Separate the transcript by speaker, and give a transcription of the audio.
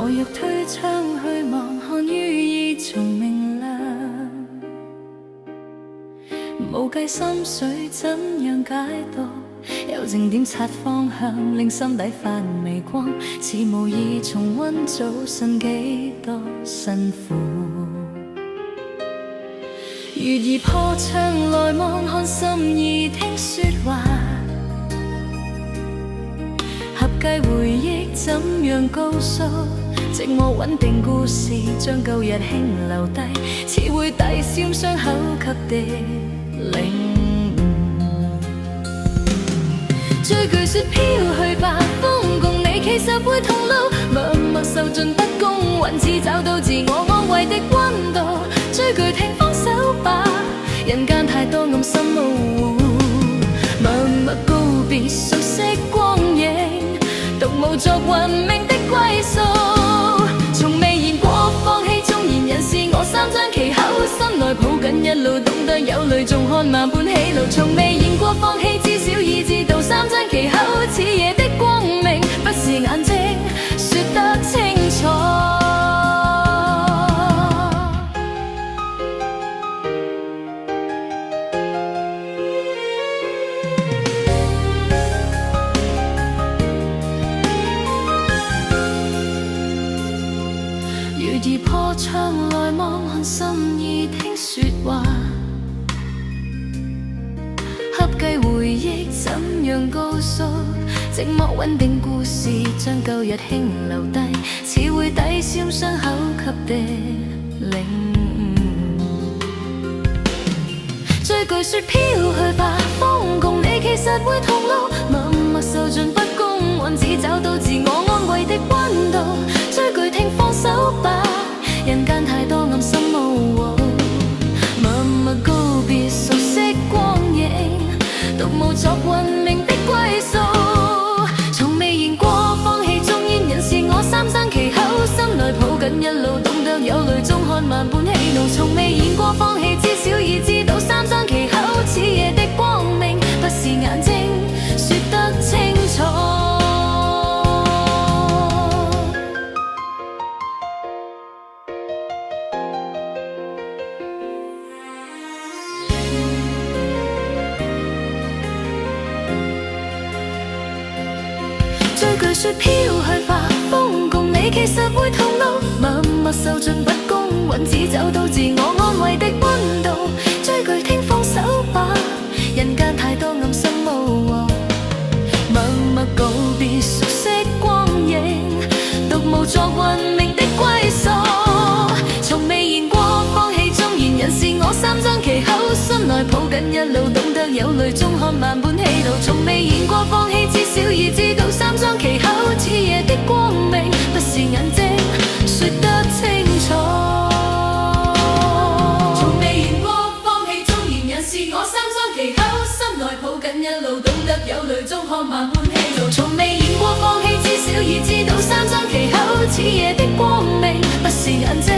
Speaker 1: 我若推窗去望，看於已從明亮。無計心水怎樣解讀，有靜點擦方向，令心底泛微光，似無意重溫早晨幾多辛苦。如兒破窗來望，看心意聽說話，合計回憶怎樣告訴？寂寞穩定故事，將舊日輕留低，似會抵消傷口給的領悟。追句說飄去吧，風共你其實會同路，默默受盡不公，還只找到自我安慰的溫度。追句聽放手吧，人間太多暗心模糊，默默告別熟悉光影，獨無作運命的歸宿。從未言過放棄，縱然人是我三張旗口，心內抱緊一路懂得有淚，縱看萬般喜怒。從未言過放棄，至少已知道三張旗口，此夜的光明不是眼睛說得清楚。如兒破窗來望，看心意聽說話，合計回憶怎樣告訴？寂寞穩定故事，將舊日輕留低，似會抵消傷口給的領悟。追句說飄去吧，風共你其實會同路，默默受盡不公，還只找到自我安慰的溫度。追句聽放手吧，人間太多暗心模糊，默默告別熟悉光影，獨無作運命的歸宿。從未言過放棄，縱然人是我三張旗口，心內抱緊一路懂得有淚，縱看萬般喜怒。從未言過放棄，至少已知道三張旗口，此夜的光明不是眼睛說得清楚。追句說飄去吧，風共你其實會同路，默默受盡不公，還只找到自我安慰的溫度。追句聽放手吧，人間太多暗心模糊，默默告別熟悉光影，獨無作運命的歸宿。從未言過放棄，縱然人是我三張旗口，心內抱緊一路懂得有淚，縱看萬般喜怒。從未言過放棄，至少已知道三張旗口，此夜的光明不是眼睛說得清楚。從未言過放棄，縱然人是我三張旗口，心內抱緊一路懂得有淚，縱看萬般喜怒。從未言過放棄，至少已知道三張旗口，此夜的光明不是眼睛